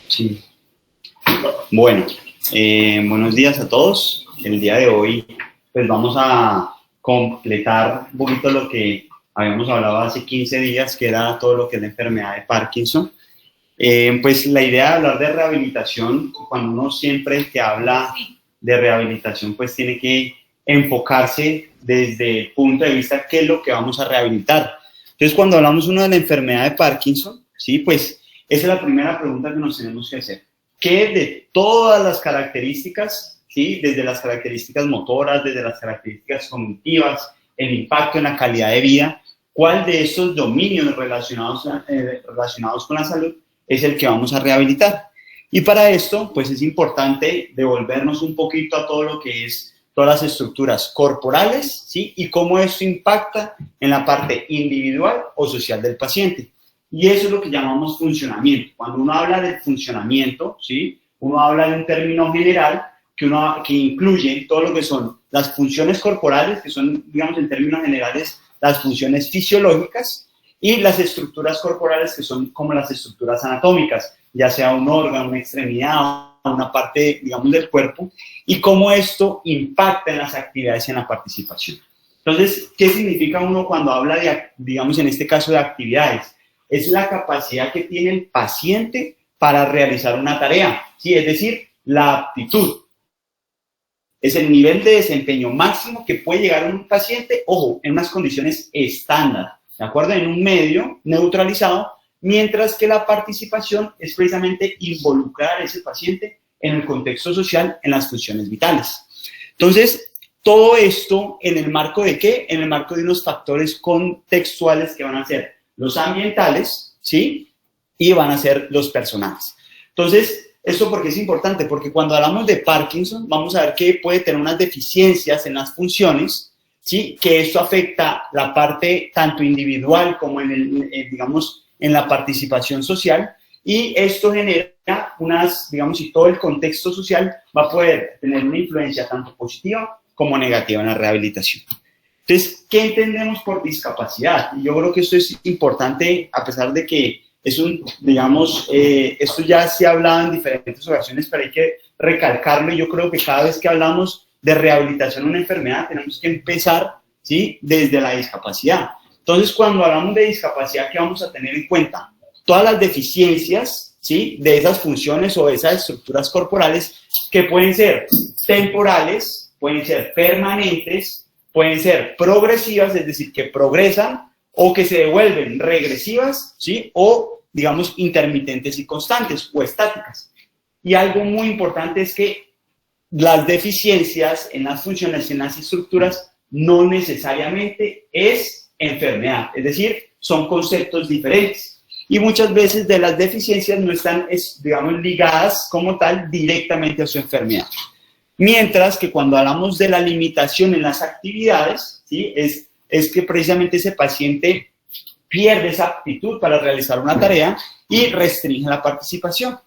Sí. Bueno, buenos días a todos. El día de hoy, pues vamos a completar un poquito lo que habíamos hablado hace 15 días, que era todo lo que es la enfermedad de Parkinson. Pues la idea de hablar de rehabilitación, cuando uno siempre que habla de rehabilitación, pues tiene que enfocarse desde el punto de vista qué es lo que vamos a rehabilitar. Entonces, cuando hablamos uno de la enfermedad de Parkinson, sí, pues esa es la primera pregunta que nos tenemos que hacer. ¿Qué de todas las características, sí, desde las características motoras, desde las características cognitivas, el impacto en la calidad de vida, cuál de estos dominios relacionados con la salud es el que vamos a rehabilitar? Y para esto, pues es importante devolvernos un poquito a todo lo que es todas las estructuras corporales, ¿sí? Y cómo esto impacta en la parte individual o social del paciente. Y eso es lo que llamamos funcionamiento. Cuando uno habla del funcionamiento, ¿sí? Uno habla de un término general que incluye todo lo que son las funciones corporales, que son, digamos, en términos generales, las funciones fisiológicas, y las estructuras corporales, que son como las estructuras anatómicas, ya sea un órgano, una extremidad, una parte, digamos, del cuerpo, y cómo esto impacta en las actividades y en la participación. Entonces, ¿qué significa uno cuando habla de, digamos, en este caso de actividades? Es la capacidad que tiene el paciente para realizar una tarea, ¿sí? Es decir, la aptitud. Es el nivel de desempeño máximo que puede llegar a un paciente, ojo, en unas condiciones estándar, ¿de acuerdo? En un medio neutralizado, mientras que la participación es precisamente involucrar a ese paciente en el contexto social, en las funciones vitales. Entonces, todo esto en el marco de ¿qué? En el marco de unos factores contextuales que van a ser los ambientales, ¿sí? Y van a ser los personales. Entonces, ¿esto por qué es importante? Porque cuando hablamos de Parkinson, vamos a ver que puede tener unas deficiencias en las funciones, ¿sí? Que esto afecta la parte tanto individual como digamos, en la participación social, y esto genera digamos, y todo el contexto social va a poder tener una influencia tanto positiva como negativa en la rehabilitación. Entonces, ¿qué entendemos por discapacidad? Y yo creo que esto es importante, a pesar de que es digamos, esto ya se ha hablado en diferentes ocasiones, pero hay que recalcarlo, y yo creo que cada vez que hablamos de rehabilitación de una enfermedad, tenemos que empezar, ¿sí? Desde la discapacidad. Entonces, cuando hablamos de discapacidad, ¿qué vamos a tener en cuenta? Todas las deficiencias, ¿sí? De esas funciones o de esas estructuras corporales que pueden ser temporales, pueden ser permanentes, pueden ser progresivas, es decir, que progresan, o que se devuelven regresivas, ¿sí? O, digamos, intermitentes y constantes, o estáticas. Y algo muy importante es que las deficiencias en las funciones y en las estructuras no necesariamente es enfermedad, es decir, son conceptos diferentes. Y muchas veces de las deficiencias no están, digamos, ligadas como tal directamente a su enfermedad. Mientras que cuando hablamos de la limitación en las actividades, ¿sí? Es que precisamente ese paciente pierde esa aptitud para realizar una tarea y restringe la participación.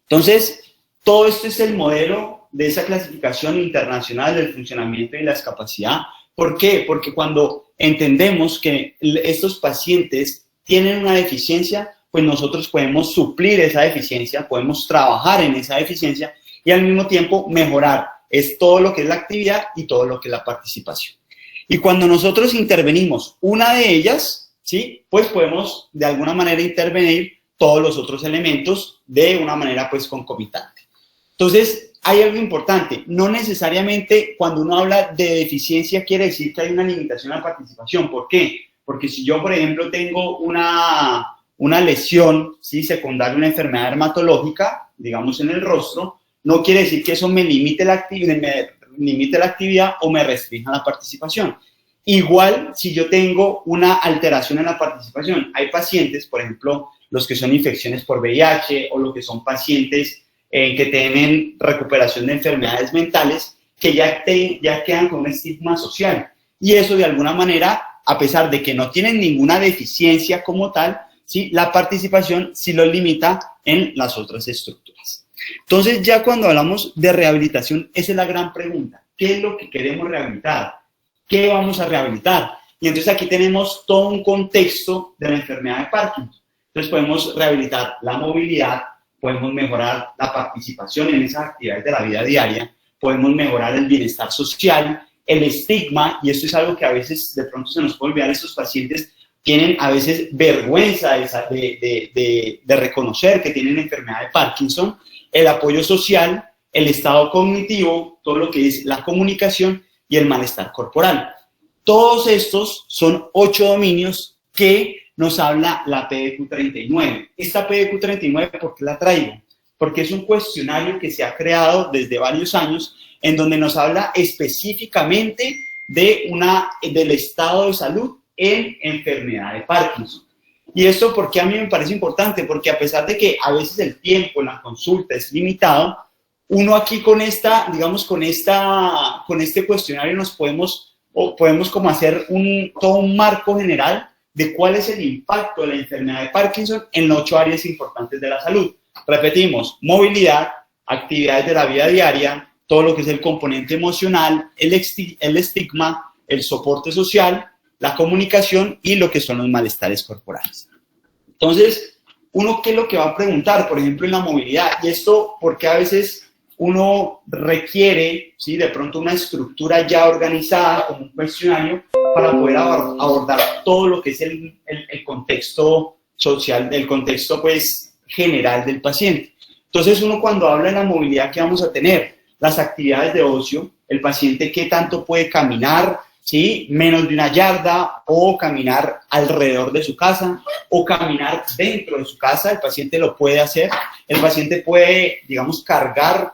Entonces, todo esto es el modelo de esa clasificación internacional del funcionamiento y la discapacidad. ¿Por qué? Porque cuando entendemos que estos pacientes tienen una deficiencia, pues nosotros podemos suplir esa deficiencia, podemos trabajar en esa deficiencia y al mismo tiempo mejorar es todo lo que es la actividad y todo lo que es la participación. Y cuando nosotros intervenimos una de ellas, ¿sí? Pues podemos de alguna manera intervenir todos los otros elementos de una manera pues concomitante. Entonces, hay algo importante, no necesariamente cuando uno habla de deficiencia quiere decir que hay una limitación a la participación. ¿Por qué? Porque si yo, por ejemplo, tengo una lesión, ¿sí? Secundaria, una enfermedad dermatológica, digamos en el rostro, no quiere decir que eso me limite la actividad o me restrinja la participación. Igual si yo tengo una alteración en la participación. Hay pacientes, por ejemplo, los que son infecciones por VIH o los que son pacientes que tienen recuperación de enfermedades mentales, que ya quedan con un estigma social. Y eso de alguna manera, a pesar de que no tienen ninguna deficiencia como tal, ¿sí? La participación sí lo limita en las otras estructuras. Entonces, ya cuando hablamos de rehabilitación, esa es la gran pregunta. ¿Qué es lo que queremos rehabilitar? ¿Qué vamos a rehabilitar? Y entonces aquí tenemos todo un contexto de la enfermedad de Parkinson. Entonces podemos rehabilitar la movilidad, podemos mejorar la participación en esas actividades de la vida diaria, podemos mejorar el bienestar social, el estigma, y esto es algo que a veces de pronto se nos puede olvidar, estos pacientes tienen a veces vergüenza de reconocer que tienen enfermedad de Parkinson, el apoyo social, el estado cognitivo, todo lo que es la comunicación y el malestar corporal. Todos estos son 8 dominios que nos habla la PDQ-39. Esta PDQ-39, ¿por qué la traigo? Porque es un cuestionario que se ha creado desde varios años en donde nos habla específicamente del estado de salud en enfermedad de Parkinson. Y esto, ¿por qué a mí me parece importante? Porque a pesar de que a veces el tiempo en la consulta es limitado, uno aquí con este cuestionario nos podemos como hacer todo un marco general de cuál es el impacto de la enfermedad de Parkinson en 8 áreas importantes de la salud. Repetimos, movilidad, actividades de la vida diaria, todo lo que es el componente emocional, el estigma, el soporte social, la comunicación y lo que son los malestares corporales. Entonces, uno, ¿qué es lo que va a preguntar? Por ejemplo, en la movilidad, y esto porque a veces uno requiere, ¿sí?, de pronto una estructura ya organizada como un cuestionario para poder abordar todo lo que es el contexto social, el contexto pues general del paciente. Entonces uno cuando habla de la movilidad, ¿qué vamos a tener? Las actividades de ocio, el paciente qué tanto puede caminar, ¿sí?, menos de 1 yarda, o caminar alrededor de su casa, o caminar dentro de su casa, el paciente lo puede hacer, el paciente puede, digamos, cargar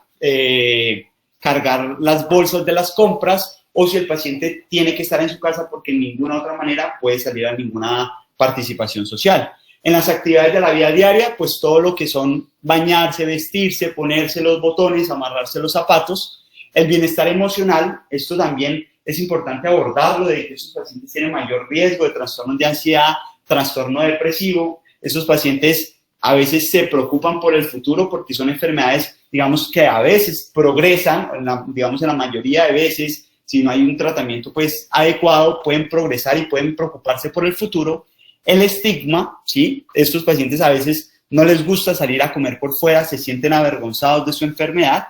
las bolsas de las compras, o si el paciente tiene que estar en su casa porque en ninguna otra manera puede salir a ninguna participación social. En las actividades de la vida diaria, pues todo lo que son bañarse, vestirse, ponerse los botones, amarrarse los zapatos. El bienestar emocional, esto también es importante abordarlo, de que esos pacientes tienen mayor riesgo de trastornos de ansiedad, trastorno depresivo. Esos pacientes a veces se preocupan por el futuro porque son enfermedades, digamos, que a veces progresan, digamos en la mayoría de veces, si no hay un tratamiento pues adecuado, pueden progresar y pueden preocuparse por el futuro. El estigma, ¿sí? Estos pacientes a veces no les gusta salir a comer por fuera, se sienten avergonzados de su enfermedad.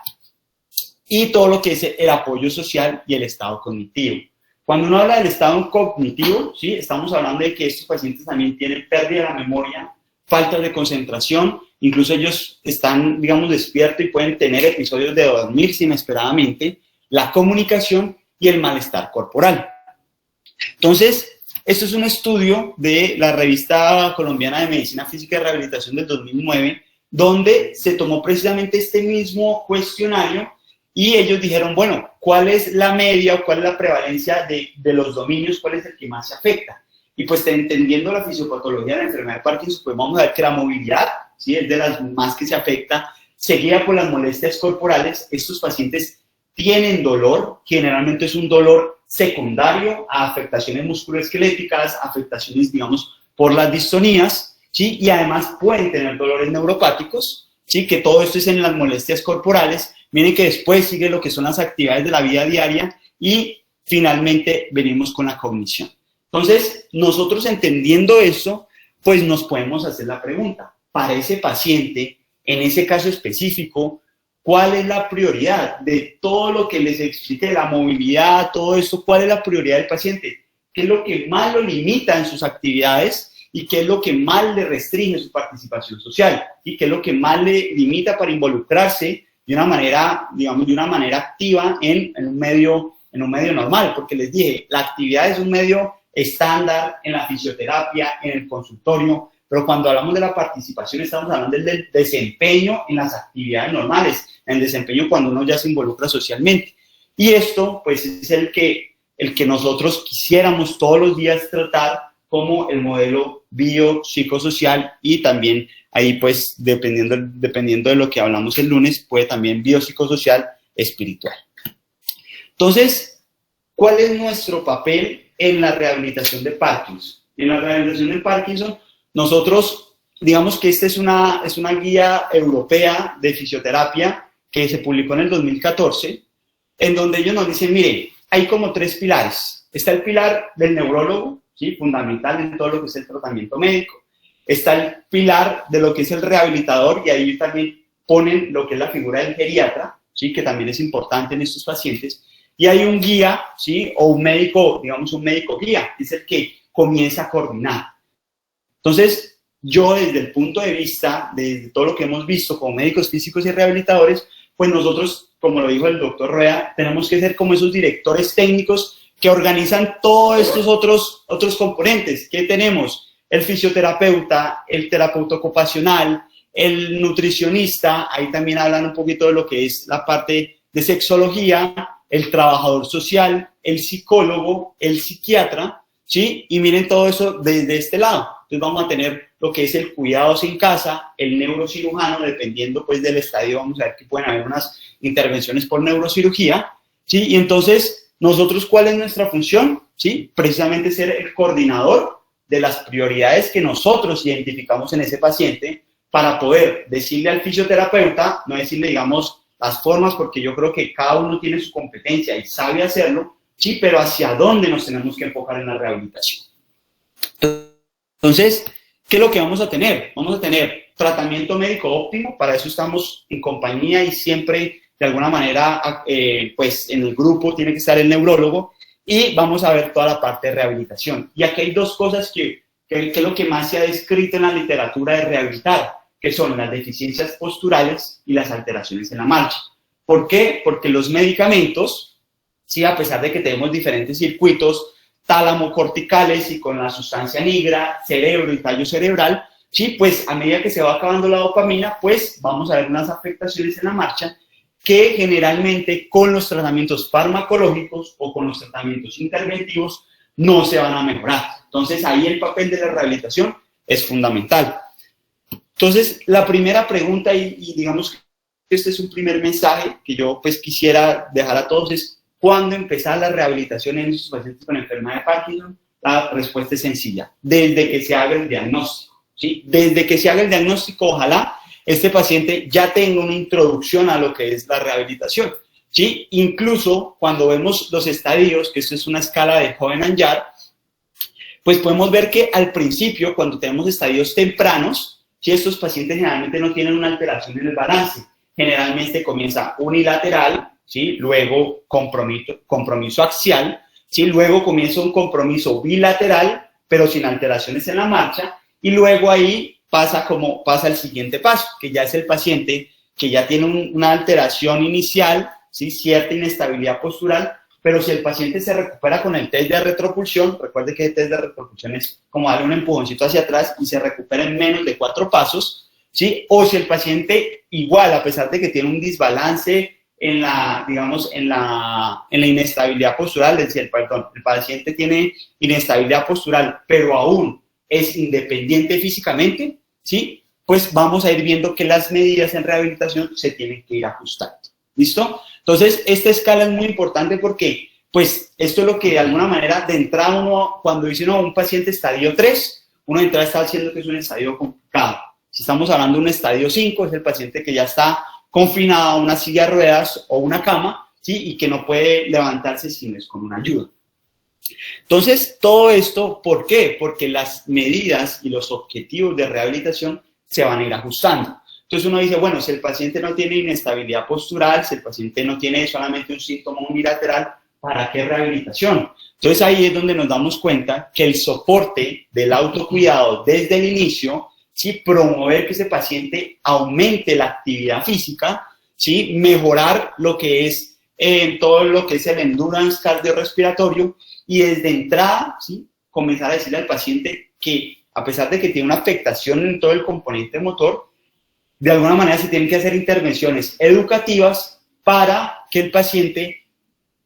Y todo lo que es el apoyo social y el estado cognitivo. Cuando uno habla del estado cognitivo, ¿sí?, estamos hablando de que estos pacientes también tienen pérdida de la memoria, falta de concentración, incluso ellos están, digamos, despiertos y pueden tener episodios de dormirse inesperadamente, la comunicación y el malestar corporal. Entonces, esto es un estudio de la Revista Colombiana de Medicina Física y Rehabilitación del 2009, donde se tomó precisamente este mismo cuestionario y ellos dijeron, bueno, ¿cuál es la media o cuál es la prevalencia de los dominios? ¿Cuál es el que más se afecta? Y pues entendiendo la fisiopatología de la enfermedad de Parkinson, pues vamos a ver que la movilidad, ¿sí?, es de las más que se afecta, seguida por las molestias corporales. Estos pacientes tienen dolor, generalmente es un dolor secundario a afectaciones musculoesqueléticas, afectaciones, digamos, por las distonías, ¿sí?, y además pueden tener dolores neuropáticos, ¿sí?, que todo esto es en las molestias corporales. Miren que después sigue lo que son las actividades de la vida diaria y finalmente venimos con la cognición. Entonces, nosotros entendiendo eso, pues nos podemos hacer la pregunta, para ese paciente, en ese caso específico, ¿cuál es la prioridad de todo lo que les expliqué, de la movilidad, todo esto? ¿Cuál es la prioridad del paciente? ¿Qué es lo que más lo limita en sus actividades y qué es lo que más le restringe su participación social? ¿Y qué es lo que más le limita para involucrarse de una manera, digamos, de una manera activa en un medio normal? Porque les dije, la actividad es un medio estándar en la fisioterapia, en el consultorio, pero cuando hablamos de la participación estamos hablando del desempeño en las actividades normales, en el desempeño cuando uno ya se involucra socialmente. Y esto, pues, es el que nosotros quisiéramos todos los días tratar como el modelo biopsicosocial, y también ahí, pues, dependiendo de lo que hablamos el lunes, puede también biopsicosocial espiritual. Entonces, ¿cuál es nuestro papel en la rehabilitación de Parkinson? En la rehabilitación de Parkinson, nosotros, digamos que esta es una guía europea de fisioterapia que se publicó en el 2014, en donde ellos nos dicen, miren, hay como 3 pilares. Está el pilar del neurólogo, ¿sí?, fundamental en todo lo que es el tratamiento médico. está el pilar de lo que es el rehabilitador, y ahí también ponen lo que es la figura del geriatra, ¿sí? Que también es importante en estos pacientes, y hay un guía, ¿sí? O un médico, digamos un médico guía, es el que comienza a coordinar. Entonces, yo desde el punto de vista de todo lo que hemos visto como médicos físicos y rehabilitadores, pues nosotros, como lo dijo el doctor Rueda, tenemos que ser como esos directores técnicos que organizan todos estos otros componentes que tenemos: el fisioterapeuta, el terapeuta ocupacional, el nutricionista, ahí también hablan un poquito de lo que es la parte de sexología, el trabajador social, el psicólogo, el psiquiatra, ¿sí? Y miren todo eso desde este lado. Entonces vamos a tener lo que es el cuidados en casa, el neurocirujano, dependiendo pues del estadio, vamos a ver que pueden haber unas intervenciones por neurocirugía, ¿sí? Y entonces, nosotros, ¿cuál es nuestra función? ¿Sí? Precisamente ser el coordinador de las prioridades que nosotros identificamos en ese paciente, para poder decirle al fisioterapeuta, no decirle, digamos, las formas, porque yo creo que cada uno tiene su competencia y sabe hacerlo, sí, pero hacia dónde nos tenemos que enfocar en la rehabilitación. Entonces, ¿qué es lo que vamos a tener? Vamos a tener tratamiento médico óptimo, para eso estamos en compañía y siempre, de alguna manera, pues en el grupo tiene que estar el neurólogo, y vamos a ver toda la parte de rehabilitación. Y aquí hay dos cosas que es lo que más se ha descrito en la literatura de rehabilitar, que son las deficiencias posturales y las alteraciones en la marcha. ¿Por qué? Porque los medicamentos, sí, a pesar de que tenemos diferentes circuitos tálamo-corticales y con la sustancia nigra, cerebro y tallo cerebral, sí, pues a medida que se va acabando la dopamina, pues vamos a ver unas afectaciones en la marcha que generalmente con los tratamientos farmacológicos o con los tratamientos interventivos no se van a mejorar. Entonces ahí el papel de la rehabilitación es fundamental. Entonces, la primera pregunta, y digamos que este es un primer mensaje que yo pues quisiera dejar a todos, es: ¿cuándo empezar la rehabilitación en estos pacientes con enfermedad de Parkinson? La respuesta es sencilla: desde que se haga el diagnóstico, ¿sí? Desde que se haga el diagnóstico, ojalá este paciente ya tenga una introducción a lo que es la rehabilitación, ¿sí? Incluso cuando vemos los estadios, que esto es una escala de Hoehn-Yahr, pues podemos ver que al principio, cuando tenemos estadios tempranos, si estos pacientes generalmente no tienen una alteración en el balance, generalmente comienza unilateral, ¿sí? Luego compromiso axial, ¿sí? Luego comienza un compromiso bilateral, pero sin alteraciones en la marcha, y luego ahí pasa el siguiente paso, que ya es el paciente que ya tiene una alteración inicial, ¿sí? Cierta inestabilidad postural, pero si el paciente se recupera con el test de retropulsión, recuerde que el test de retropulsión es como darle un empujoncito hacia atrás y se recupera en menos de 4 pasos, ¿sí? O si el paciente igual, a pesar de que tiene un desbalance en la, digamos, en la inestabilidad postural, es decir, el paciente tiene inestabilidad postural, pero aún es independiente físicamente, ¿sí? Pues vamos a ir viendo que las medidas en rehabilitación se tienen que ir ajustando. ¿Listo? Entonces, esta escala es muy importante porque, pues, esto es lo que de alguna manera, de entrada uno, cuando dice uno un paciente estadio 3, uno de entrada está diciendo que es un estadio complicado. Si estamos hablando de un estadio 5, es el paciente que ya está confinado a una silla de ruedas o una cama, ¿sí? Y que no puede levantarse sino es con una ayuda. Entonces, todo esto, ¿por qué? Porque las medidas y los objetivos de rehabilitación se van a ir ajustando. Entonces uno dice, bueno, si el paciente no tiene inestabilidad postural, si el paciente no tiene solamente un síntoma unilateral, ¿para qué rehabilitación? Entonces ahí es donde nos damos cuenta que el soporte del autocuidado desde el inicio, ¿sí? Promover que ese paciente aumente la actividad física, ¿sí? Mejorar lo que es todo lo que es el endurance cardiorrespiratorio, y desde entrada, ¿sí? Comenzar a decirle al paciente que a pesar de que tiene una afectación en todo el componente motor, de alguna manera se tienen que hacer intervenciones educativas para que el paciente,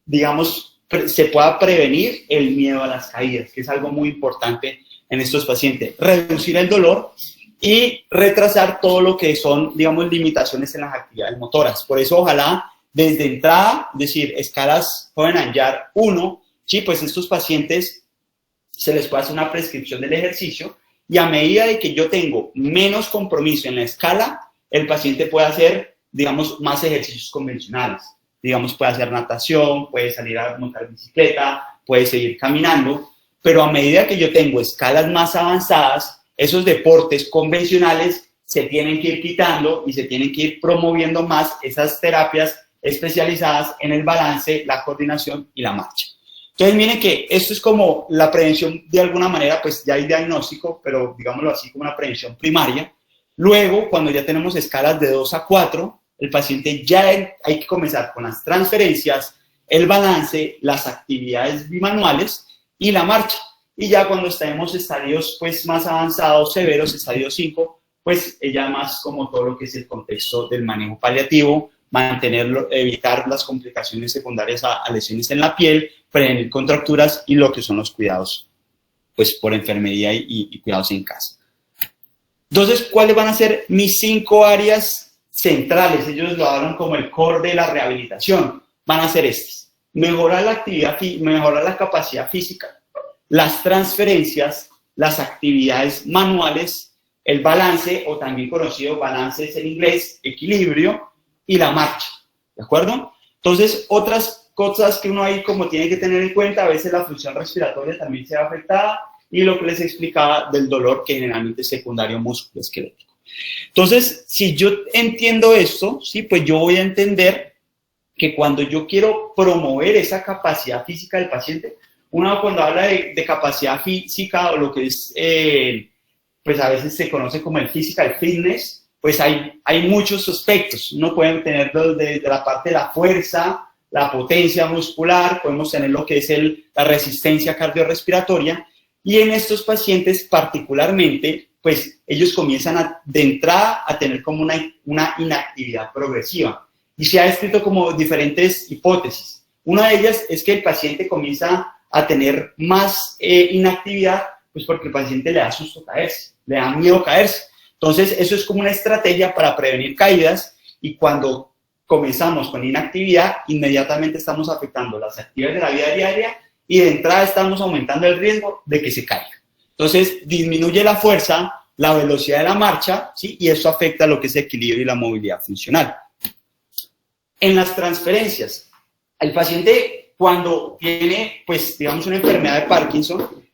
digamos, se pueda prevenir el miedo a las caídas, que es algo muy importante en estos pacientes. Reducir el dolor y retrasar todo lo que son, digamos, limitaciones en las actividades motoras. Por eso, ojalá, desde entrada, es decir, escalas Hoehn-Yahr 1, sí, pues estos pacientes se les puede hacer una prescripción del ejercicio, y a medida de que yo tengo menos compromiso en la escala, el paciente puede hacer, digamos, más ejercicios convencionales. Digamos, puede hacer natación, puede salir a montar bicicleta, puede seguir caminando, pero a medida que yo tengo escalas más avanzadas, esos deportes convencionales se tienen que ir quitando y se tienen que ir promoviendo más esas terapias especializadas en el balance, la coordinación y la marcha. Entonces, miren que esto es como la prevención de alguna manera, pues ya hay diagnóstico, pero digámoslo así como una prevención primaria. Luego, cuando ya tenemos escalas de 2 a 4, el paciente ya hay que comenzar con las transferencias, el balance, las actividades bimanuales y la marcha. Y ya cuando estemos en estadios pues, más avanzados, severos, estadio 5, pues ya más como todo lo que es el contexto del manejo paliativo, mantenerlo, evitar las complicaciones secundarias a lesiones en la piel, prevenir contracturas y lo que son los cuidados pues, por enfermería y cuidados en casa. Entonces, ¿cuáles van a ser mis 5 áreas centrales? Ellos lo hablan como el core de la rehabilitación. Van a ser estas: mejorar la actividad, mejorar la capacidad física, las transferencias, las actividades manuales, el balance, o también conocido balance es en inglés, equilibrio, y la marcha, ¿de acuerdo? Entonces, otras cosas que uno ahí como tiene que tener en cuenta, a veces la función respiratoria también se ve afectada, y lo que les explicaba del dolor que generalmente es secundario musculoesquelético. Entonces, si yo entiendo esto, ¿sí? Pues yo voy a entender que cuando yo quiero promover esa capacidad física del paciente, uno cuando habla de capacidad física o lo que es, pues a veces se conoce como el physical fitness, pues hay muchos aspectos. Uno puede tener desde la parte de la fuerza, la potencia muscular, podemos tener lo que es la resistencia cardiorrespiratoria, y en estos pacientes particularmente, pues ellos comienzan de entrada a tener como una inactividad progresiva. Y se ha escrito como diferentes hipótesis. Una de ellas es que el paciente comienza a tener más inactividad, pues porque el paciente le da susto caerse, le da miedo caerse. Entonces, eso es como una estrategia para prevenir caídas, y cuando comenzamos con inactividad, inmediatamente estamos afectando las actividades de la vida diaria y de entrada estamos aumentando el riesgo de que se caiga. Entonces, disminuye la fuerza, la velocidad de la marcha, ¿sí? Y eso afecta lo que es el equilibrio y la movilidad funcional. En las transferencias, el paciente cuando tiene, pues, digamos, una enfermedad de Parkinson,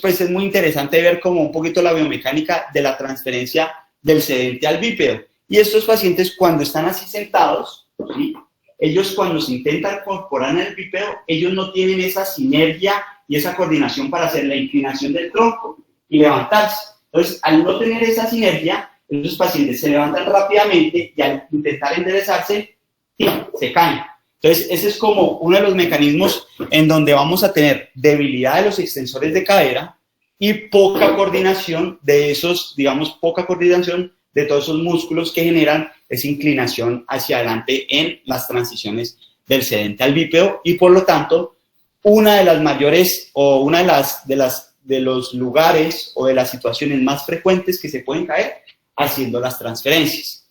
pues es muy interesante ver como un poquito la biomecánica de la transferencia del sedente al bípedo. Y estos pacientes cuando están así sentados, ¿sí? Ellos cuando se intentan incorporar en el bípedo, ellos no tienen esa sinergia y esa coordinación para hacer la inclinación del tronco y levantarse. Entonces, al no tener esa sinergia, esos pacientes se levantan rápidamente y al intentar enderezarse, sí, se caen. Entonces, ese es como uno de los mecanismos en donde vamos a tener debilidad de los extensores de cadera y poca coordinación de esos, digamos, poca coordinación de todos esos músculos que generan esa inclinación hacia adelante en las transiciones del sedente al bípedo, y por lo tanto, una de las mayores o una de los lugares o de las situaciones más frecuentes que se pueden caer haciendo las transferencias.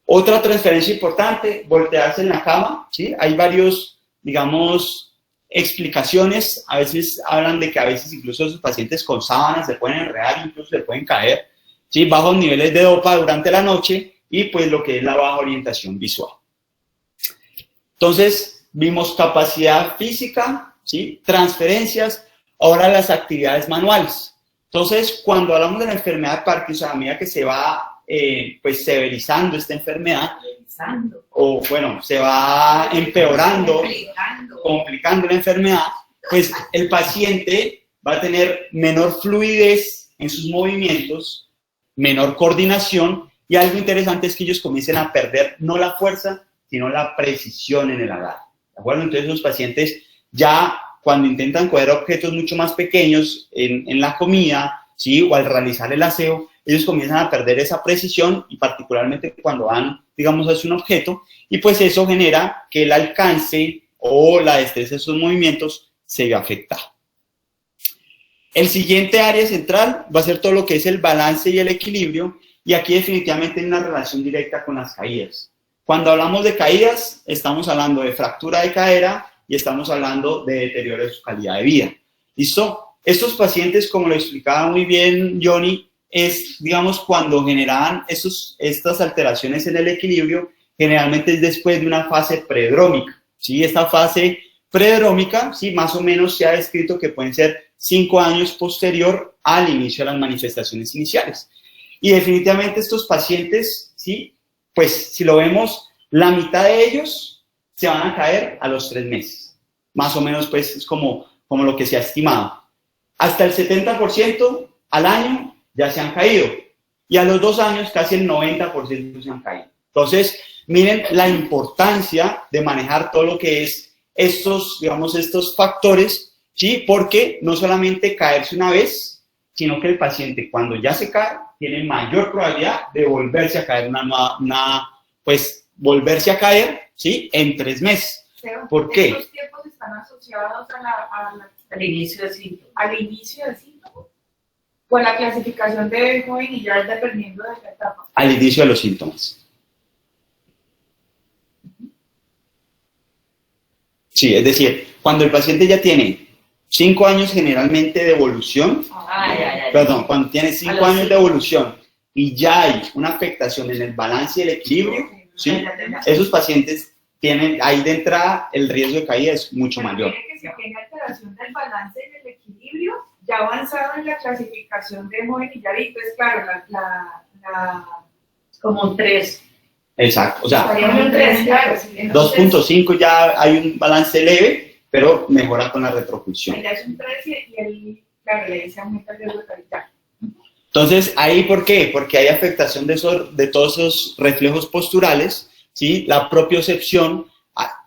Otra transferencia importante, voltearse en la cama, ¿sí? Hay varios, digamos, explicaciones. A veces hablan de que a veces incluso esos pacientes con sábanas se pueden enredar, incluso se pueden caer, ¿sí? Bajos niveles de dopa durante la noche y pues lo que es la baja orientación visual. Entonces, vimos capacidad física, ¿sí? Transferencias, ahora las actividades manuales. Entonces, cuando hablamos de la enfermedad de Parkinson, a medida que se va pues severizando esta enfermedad, o bueno, se va empeorando, complicando la enfermedad, pues el paciente va a tener menor fluidez en sus movimientos, menor coordinación, y algo interesante es que ellos comiencen a perder no la fuerza, sino la precisión en el agarre, ¿de acuerdo? Entonces los pacientes ya cuando intentan coger objetos mucho más pequeños en la comida, ¿sí? O al realizar el aseo, ellos comienzan a perder esa precisión, y particularmente cuando van, digamos, hacia un objeto, y pues eso genera que el alcance o la destreza de esos movimientos se vea afectado. El siguiente área central va a ser todo lo que es el balance y el equilibrio, y aquí definitivamente hay una relación directa con las caídas. Cuando hablamos de caídas, estamos hablando de fractura de cadera y estamos hablando de deterioro de su calidad de vida. ¿Listo? Estos pacientes, como lo explicaba muy bien Johnny, es, digamos, cuando generaban estas alteraciones en el equilibrio, generalmente es después de una fase predrómica, ¿sí? Esta fase Predrómica, ¿sí? Más o menos se ha descrito que pueden ser 5 años posterior al inicio de las manifestaciones iniciales. Y definitivamente estos pacientes, ¿sí? Pues si lo vemos, la mitad de ellos se van a caer a los 3 meses. Más o menos, pues, es como lo que se ha estimado. Hasta el 70% al año ya se han caído. Y a los 2 años casi el 90% se han caído. Entonces, miren la importancia de manejar todo lo que es estos factores, ¿sí? Porque no solamente caerse una vez, sino que el paciente cuando ya se cae tiene mayor probabilidad de volverse a caer volverse a caer, ¿sí? En 3 meses. Pero ¿por qué? ¿estos tiempos están asociados al inicio del síntoma? ¿Al inicio del síntoma? ¿O a la clasificación de joven y ya dependiendo de la etapa? Al inicio de los síntomas. Sí, es decir, cuando el paciente ya tiene 5 años generalmente de evolución, cuando tiene 5 años de evolución y ya hay una afectación en el balance y el equilibrio, ¿sí? Esos pacientes tienen, ahí de entrada, el riesgo de caída es mucho mayor. Que si tiene alteración del balance y del equilibrio, ya avanzado en la clasificación de joven y ya vi, pues claro, como un 3. Exacto, o sea, Estaríamos en 3, claro. 2.5 ya hay un balance leve, pero mejora con la retropulsión. Ya es un 3 y claro, ahí se aumenta el riesgo de caída. Entonces, ¿ahí por qué? Porque hay afectación de todos esos reflejos posturales, ¿sí? La propiocepción,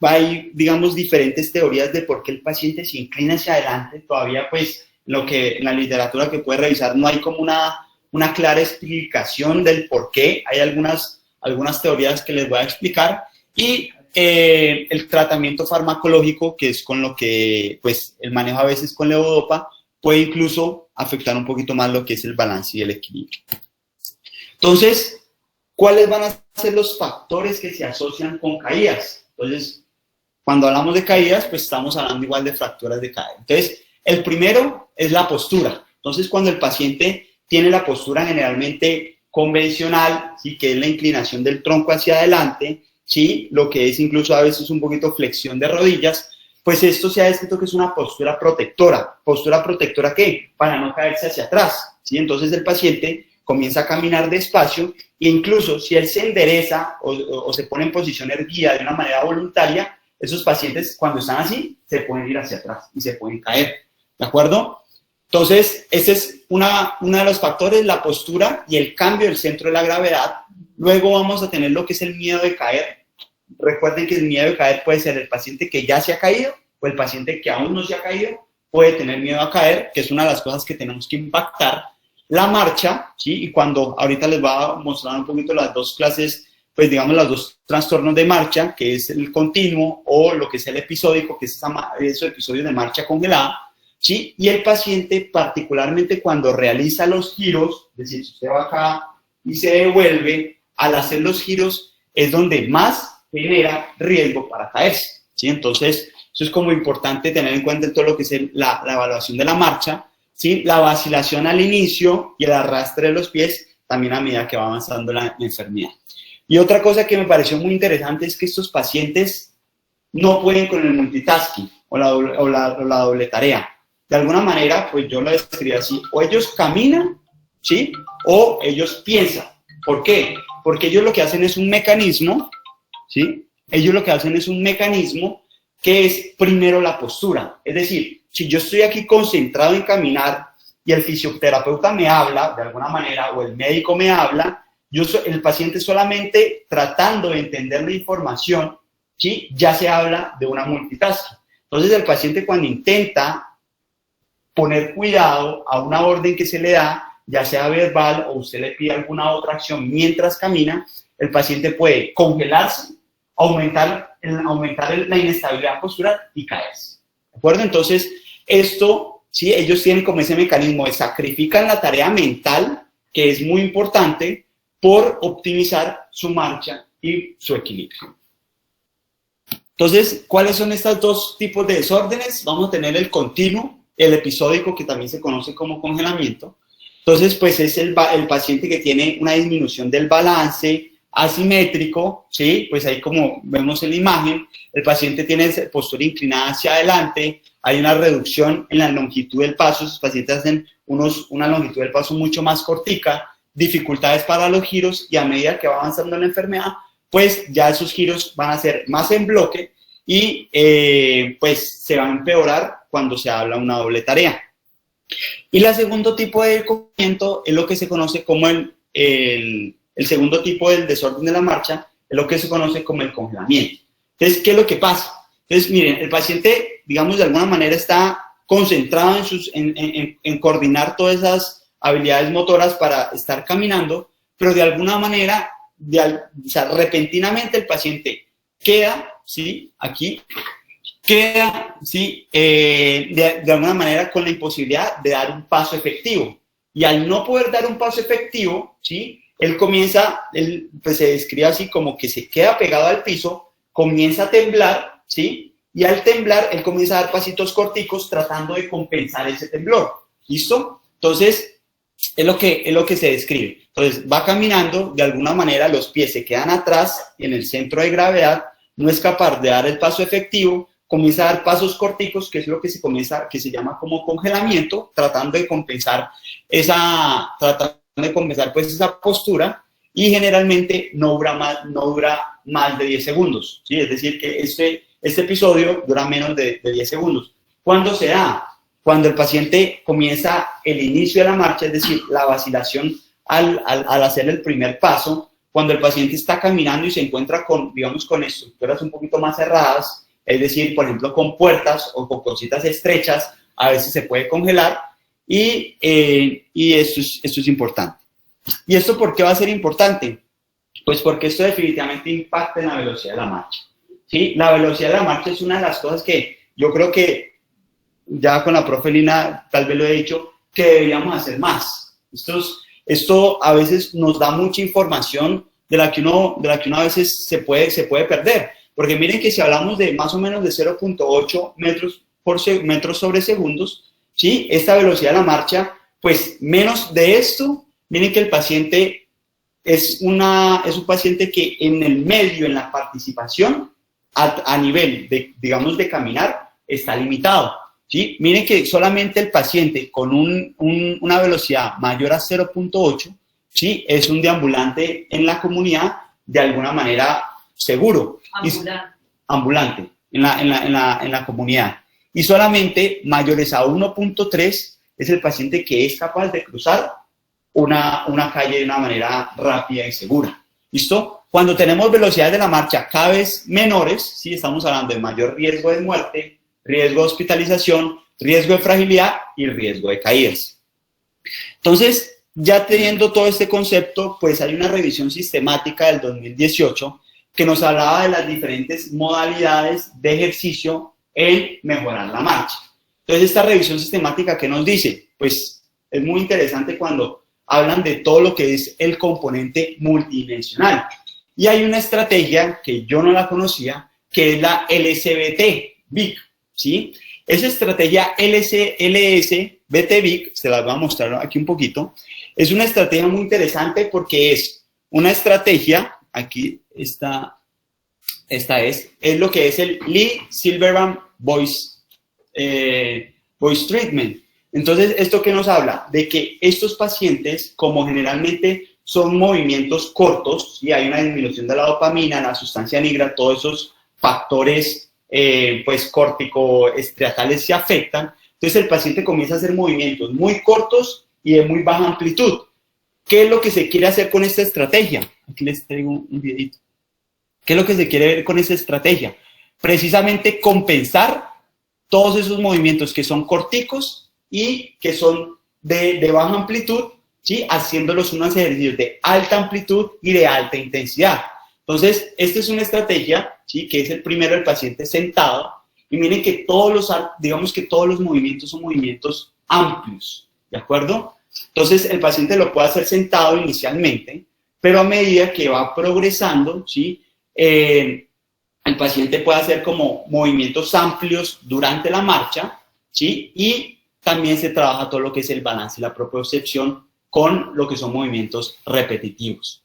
hay, digamos, diferentes teorías de por qué el paciente se inclina hacia adelante. Todavía, pues, lo que en la literatura que puede revisar no hay como una clara explicación del por qué. Hay algunas teorías que les voy a explicar. Y el tratamiento farmacológico, que es con lo que, pues, el manejo a veces con levodopa, puede incluso afectar un poquito más lo que es el balance y el equilibrio. Entonces, ¿cuáles van a ser los factores que se asocian con caídas? Entonces, cuando hablamos de caídas, pues estamos hablando igual de fracturas de cadera. Entonces, el primero es la postura. Entonces, cuando el paciente tiene la postura generalmente convencional, ¿sí? Que es la inclinación del tronco hacia adelante, ¿sí? Lo que es incluso a veces un poquito flexión de rodillas, pues esto se ha descrito que es una postura protectora. ¿Postura protectora qué? Para no caerse hacia atrás, ¿sí? Entonces el paciente comienza a caminar despacio e incluso si él se endereza o se pone en posición erguida de una manera voluntaria, esos pacientes cuando están así se pueden ir hacia atrás y se pueden caer, ¿de acuerdo? Entonces, ese es uno de los factores, la postura y el cambio del centro de la gravedad. Luego vamos a tener lo que es el miedo de caer. Recuerden que el miedo de caer puede ser el paciente que ya se ha caído o el paciente que aún no se ha caído, puede tener miedo a caer, que es una de las cosas que tenemos que impactar. La marcha, ¿sí? Y cuando ahorita les voy a mostrar un poquito las dos clases, pues digamos los dos trastornos de marcha, que es el continuo o lo que es el episódico, que es esos episodios de marcha congelada, ¿sí? Y el paciente, particularmente cuando realiza los giros, es decir, si usted va acá y se devuelve, al hacer los giros es donde más genera riesgo para caerse, ¿sí? Entonces, eso es como importante tener en cuenta en todo lo que es la evaluación de la marcha, ¿sí? La vacilación al inicio y el arrastre de los pies también a medida que va avanzando la enfermedad. Y otra cosa que me pareció muy interesante es que estos pacientes no pueden con el multitasking o la doble tarea. De alguna manera, pues yo lo describo así, o ellos caminan, ¿sí? O ellos piensan. ¿Por qué? Porque ellos lo que hacen es un mecanismo, ¿sí? Ellos lo que hacen es un mecanismo que es primero la postura. Es decir, si yo estoy aquí concentrado en caminar y el fisioterapeuta me habla de alguna manera o el médico me habla, el paciente solamente tratando de entender la información, ¿sí? Ya se habla de una multitasking. Entonces el paciente cuando intenta poner cuidado a una orden que se le da, ya sea verbal o usted le pide alguna otra acción mientras camina, el paciente puede congelarse, aumentar la inestabilidad postural y caerse. ¿De acuerdo? Entonces, esto, sí, ellos tienen como ese mecanismo de sacrifican la tarea mental, que es muy importante, por optimizar su marcha y su equilibrio. Entonces, ¿cuáles son estos dos tipos de desórdenes? Vamos a tener el continuo, el episódico, que también se conoce como congelamiento. Entonces, pues es el paciente que tiene una disminución del balance, asimétrico, ¿sí? Pues ahí como vemos en la imagen, el paciente tiene postura inclinada hacia adelante, hay una reducción en la longitud del paso, los pacientes hacen una longitud del paso mucho más cortica, dificultades para los giros y a medida que va avanzando la enfermedad, pues ya esos giros van a ser más en bloque y pues se van a empeorar cuando se habla una doble tarea. Y el segundo tipo de descompensamiento es lo que se conoce como el segundo tipo del desorden de la marcha, es lo que se conoce como el congelamiento. Entonces, ¿qué es lo que pasa? Entonces, miren, el paciente, digamos, de alguna manera está concentrado en coordinar todas esas habilidades motoras para estar caminando, pero de alguna manera, o sea, repentinamente el paciente queda, ¿sí? Aquí, queda, ¿sí? De alguna manera con la imposibilidad de dar un paso efectivo. Y al no poder dar un paso efectivo, ¿sí? Él pues se describe así como que se queda pegado al piso, comienza a temblar, ¿sí? Y al temblar, él comienza a dar pasitos corticos tratando de compensar ese temblor. ¿Listo? Entonces, es lo que se describe. Entonces, va caminando, de alguna manera los pies se quedan atrás en el centro de gravedad, no es capaz de dar el paso efectivo, comienza a dar pasos corticos, que es lo que se llama como congelamiento, tratando de compensar pues esa postura, y generalmente no dura más de 10 segundos, ¿sí? Es decir, que este episodio dura menos de 10 segundos. ¿Cuándo se da? Cuando el paciente comienza el inicio de la marcha, es decir, la vacilación al hacer el primer paso, cuando el paciente está caminando y se encuentra con estructuras un poquito más cerradas, es decir, por ejemplo, con puertas o con cositas estrechas, a veces se puede congelar, y esto es importante. ¿Y esto por qué va a ser importante? Pues porque esto definitivamente impacta en la velocidad de la marcha, ¿sí? La velocidad de la marcha es una de las cosas que yo creo que ya con la profe Lina tal vez lo he dicho, que deberíamos hacer más. Esto a veces nos da mucha información de la que uno a veces se puede perder. Porque miren que si hablamos de más o menos de 0.8 metros sobre segundos, ¿sí? Esta velocidad de la marcha, pues menos de esto, miren que el paciente es un paciente que en el medio, en la participación, a nivel de caminar, está limitado, ¿sí? Miren que solamente el paciente con una velocidad mayor a 0.8, ¿sí? Es un deambulante en la comunidad de alguna manera seguro. Ambulante en la comunidad. Y solamente mayores a 1.3 es el paciente que es capaz de cruzar una calle de una manera rápida y segura. ¿Listo? Cuando tenemos velocidades de la marcha cada vez menores, ¿sí? Estamos hablando de mayor riesgo de muerte, riesgo de hospitalización, riesgo de fragilidad y riesgo de caídas. Entonces, ya teniendo todo este concepto, pues hay una revisión sistemática del 2018 que nos hablaba de las diferentes modalidades de ejercicio en mejorar la marcha. Entonces, esta revisión sistemática, ¿qué nos dice? Pues es muy interesante cuando hablan de todo lo que es el componente multidimensional. Y hay una estrategia que yo no la conocía, que es la LSBT-BIC, ¿sí? Esa estrategia LSBT-BIC, se las voy a mostrar aquí un poquito, es una estrategia muy interesante porque es una estrategia, aquí esta es lo que es el Lee Silverman Voice Treatment. Entonces, ¿esto qué nos habla? De que estos pacientes, como generalmente son movimientos cortos, y hay una disminución de la dopamina, la sustancia negra, todos esos factores pues córtico-estriatales se afectan, entonces el paciente comienza a hacer movimientos muy cortos y de muy baja amplitud. ¿Qué es lo que se quiere hacer con esta estrategia? Aquí les traigo un videito. ¿Qué es lo que se quiere ver con esta estrategia? Precisamente compensar todos esos movimientos que son corticos y que son de baja amplitud, ¿sí? Haciéndolos unos ejercicios de alta amplitud y de alta intensidad. Entonces, esta es una estrategia, ¿sí? Que es el primero del paciente sentado. Y miren que todos los movimientos son movimientos amplios, ¿de acuerdo? Entonces, el paciente lo puede hacer sentado inicialmente, pero a medida que va progresando, ¿sí? El paciente puede hacer como movimientos amplios durante la marcha, ¿sí? Y también se trabaja todo lo que es el balance y la propiocepción con lo que son movimientos repetitivos.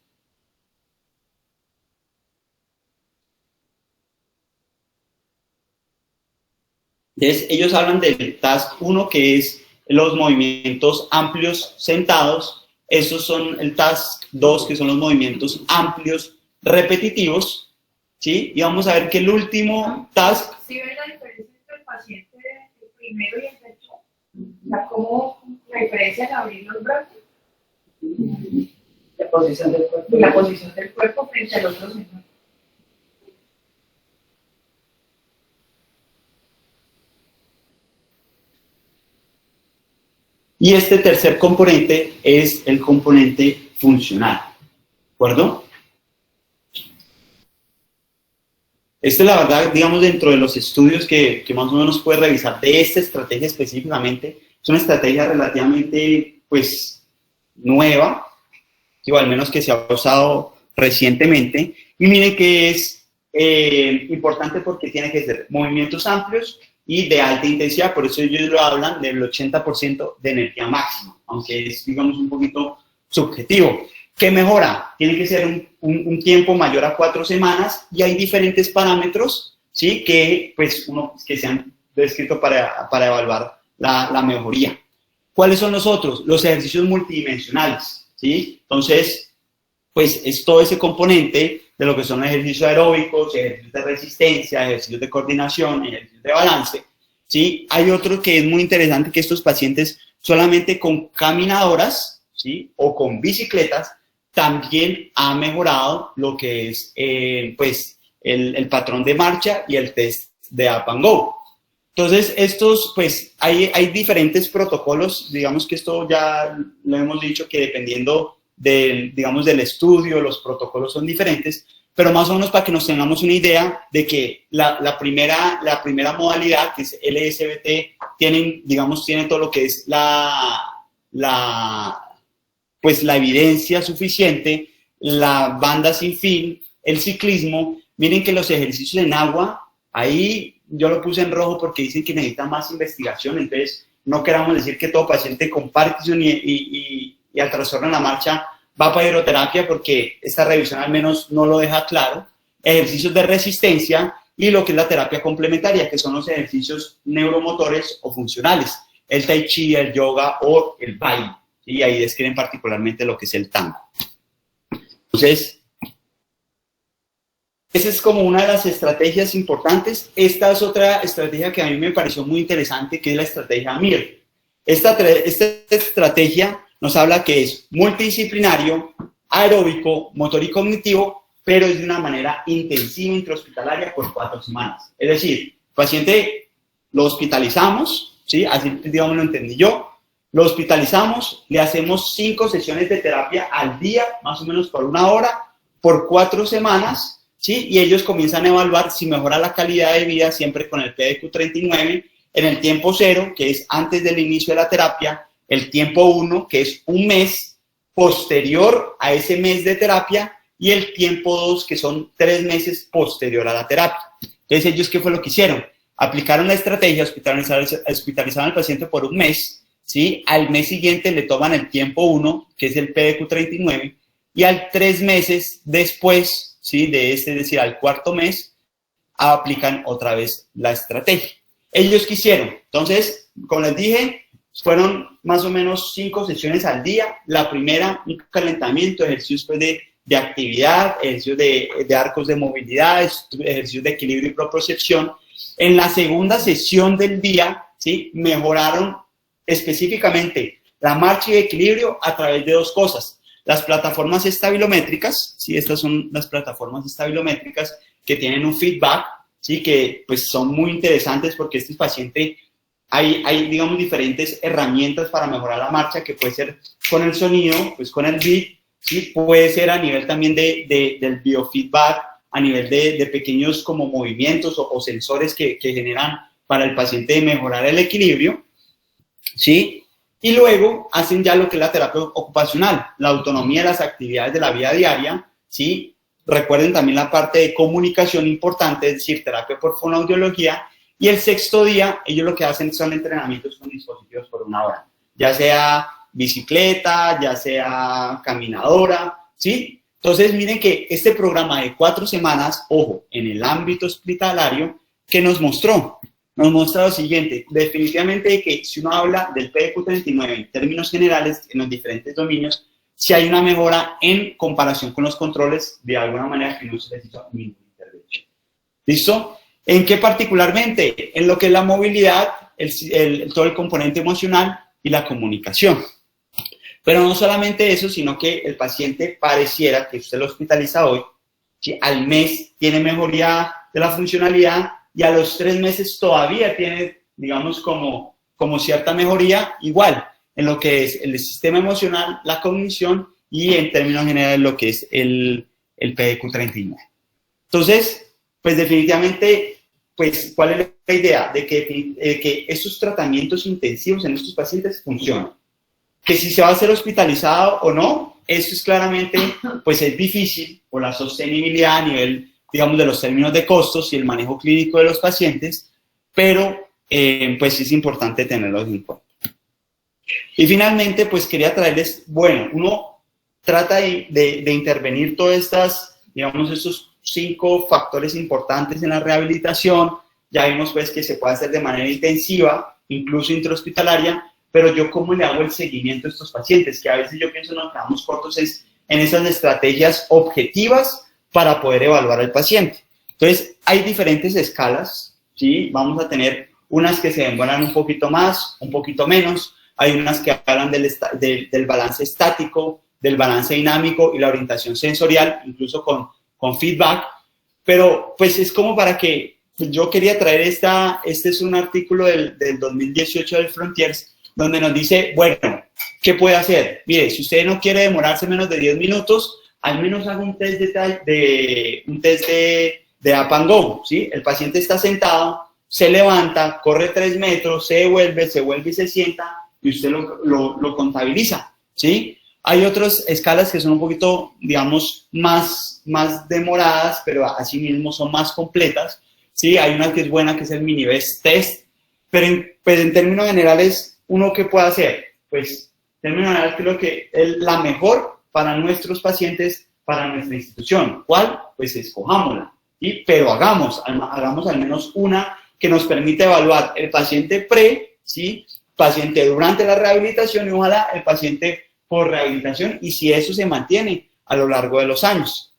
Entonces, ellos hablan del task 1, que es los movimientos amplios sentados. Esos son el task 2, que son los movimientos amplios repetitivos, ¿sí? Y vamos a ver que el último task... ¿Sí ven la diferencia entre el paciente el primero y el tercero? O sea, ¿cómo la diferencia en abrir los brazos? La posición del cuerpo. La posición del cuerpo frente al otro señor. Y este tercer componente es el componente funcional, ¿de acuerdo? Este, la verdad, digamos, dentro de los estudios que más o menos puede revisar de esta estrategia específicamente, es una estrategia relativamente, pues, nueva, o al menos que se ha usado recientemente, y miren que es importante porque tiene que ser movimientos amplios y de alta intensidad, por eso ellos lo hablan del 80% de energía máxima, aunque es, digamos, un poquito subjetivo. ¿Qué mejora? Tiene que ser un tiempo mayor a 4 semanas y hay diferentes parámetros, ¿sí? Que, pues, que se han descrito para evaluar la mejoría. ¿Cuáles son los otros? Los ejercicios multidimensionales, ¿sí? Entonces, pues, es todo ese componente de lo que son ejercicios aeróbicos, ejercicios de resistencia, ejercicios de coordinación, ejercicios de balance, ¿sí? Hay otro que es muy interesante, que estos pacientes solamente con caminadoras, ¿sí? O con bicicletas, también ha mejorado lo que es, pues, el patrón de marcha y el test de Up and Go. Entonces, estos, pues, hay diferentes protocolos, digamos que esto ya lo hemos dicho, que dependiendo digamos, del estudio, los protocolos son diferentes, pero más o menos para que nos tengamos una idea de que la primera modalidad, que es LSBT, tiene todo lo que es pues la evidencia suficiente, la banda sin fin, el ciclismo. Miren que los ejercicios en agua, ahí yo lo puse en rojo porque dicen que necesita más investigación, entonces no queramos decir que todo paciente con Parkinson y al trastorno en la marcha va para hidroterapia, porque esta revisión al menos no lo deja claro. Ejercicios de resistencia y lo que es la terapia complementaria, que son los ejercicios neuromotores o funcionales, el tai chi, el yoga o el baile, y ahí describen particularmente lo que es el tango. Entonces, esa es como una de las estrategias importantes. Esta es otra estrategia que a mí me pareció muy interesante, que es la estrategia MIR. Esta estrategia nos habla que es multidisciplinario, aeróbico, motor y cognitivo, pero es de una manera intensiva intrahospitalaria por 4 semanas. Es decir, el paciente lo hospitalizamos, ¿sí? Así, digamos, lo entendí yo. Lo hospitalizamos, le hacemos 5 sesiones de terapia al día, más o menos por 1 hora, por 4 semanas, ¿sí? Y ellos comienzan a evaluar si mejora la calidad de vida, siempre con el PDQ-39, en el tiempo 0, que es antes del inicio de la terapia, el tiempo 1, que es un mes posterior a ese mes de terapia, y el tiempo 2, que son 3 meses posterior a la terapia. Entonces, ellos, ¿qué fue lo que hicieron? Aplicaron la estrategia, hospitalizaron al paciente por 1 mes, ¿sí? Al mes siguiente le toman el tiempo 1, que es el PDQ-39, y al 3 meses después, ¿sí? Es decir, al 4.º mes, aplican otra vez la estrategia. ¿Ellos qué hicieron? Entonces, como les dije, fueron más o menos 5 sesiones al día. La primera, un calentamiento, ejercicios pues, de actividad, ejercicios de arcos de movilidad, ejercicios de equilibrio y propiocepción. En la segunda sesión del día, ¿sí? Mejoraron específicamente la marcha y equilibrio a través de 2 cosas. Las plataformas estabilométricas, ¿sí? Estas son las plataformas estabilométricas que tienen un feedback, ¿sí? Que pues son muy interesantes porque este paciente, hay digamos diferentes herramientas para mejorar la marcha, que puede ser con el sonido, pues con el beat, ¿sí? Puede ser a nivel también del biofeedback, a nivel de pequeños como movimientos o sensores que generan para el paciente mejorar el equilibrio, ¿sí? Y luego hacen ya lo que es la terapia ocupacional, la autonomía de las actividades de la vida diaria, ¿sí? Recuerden también la parte de comunicación importante, es decir, terapia por fonoaudiología. Y el 6.º día, ellos lo que hacen son entrenamientos con dispositivos por 1 hora, ya sea bicicleta, ya sea caminadora, ¿sí? Entonces, miren que este programa de 4 semanas, ojo, en el ámbito hospitalario, ¿qué nos mostró? nos muestra lo siguiente, definitivamente que si uno habla del PDQ-39 en términos generales, en los diferentes dominios, si hay una mejora en comparación con los controles, de alguna manera que no se les hizo ninguna intervención. ¿Listo? ¿En qué particularmente? En lo que es la movilidad, todo el componente emocional y la comunicación. Pero no solamente eso, sino que el paciente pareciera que usted lo hospitaliza hoy, si al mes tiene mejoría de la funcionalidad y a los 3 meses todavía tiene, digamos, como cierta mejoría, igual en lo que es el sistema emocional, la cognición y en términos generales lo que es el PDQ-39. Entonces, pues definitivamente, pues, ¿cuál es la idea? De que estos tratamientos intensivos en estos pacientes funcionan. Que si se va a ser hospitalizado o no, eso es claramente, pues es difícil por la sostenibilidad a nivel, digamos, de los términos de costos y el manejo clínico de los pacientes, pero pues es importante tenerlos en cuenta. Y finalmente, pues quería traerles, bueno, uno trata de intervenir todas estas, digamos, estos 5 factores importantes en la rehabilitación. Ya vimos pues que se puede hacer de manera intensiva, incluso intrahospitalaria, pero yo cómo le hago el seguimiento a estos pacientes, que a veces yo pienso nos quedamos cortos es en esas estrategias objetivas para poder evaluar al paciente. Entonces, hay diferentes escalas, ¿sí? Vamos a tener unas que se demoran un poquito más, un poquito menos, hay unas que hablan del balance estático, del balance dinámico y la orientación sensorial, incluso con feedback, pero pues es como para que, yo quería traer este es un artículo del 2018 del Frontiers, donde nos dice, bueno, ¿qué puede hacer? Mire, si usted no quiere demorarse menos de 10 minutos, al menos haga un test de up and go, ¿sí? El paciente está sentado, se levanta, corre 3 metros, se vuelve y se sienta, y usted lo contabiliza, ¿sí? Hay otras escalas que son un poquito, digamos, más demoradas, pero asimismo son más completas, ¿sí? Hay una que es buena, que es el mini best test, pero en términos generales, ¿uno qué puede hacer? Pues, en términos generales, creo que es la mejor para nuestros pacientes, para nuestra institución. ¿Cuál? Pues escojámosla, ¿sí? Pero hagamos al menos una que nos permita evaluar el paciente ¿sí? Paciente durante la rehabilitación y ojalá el paciente por rehabilitación, y si eso se mantiene a lo largo de los años.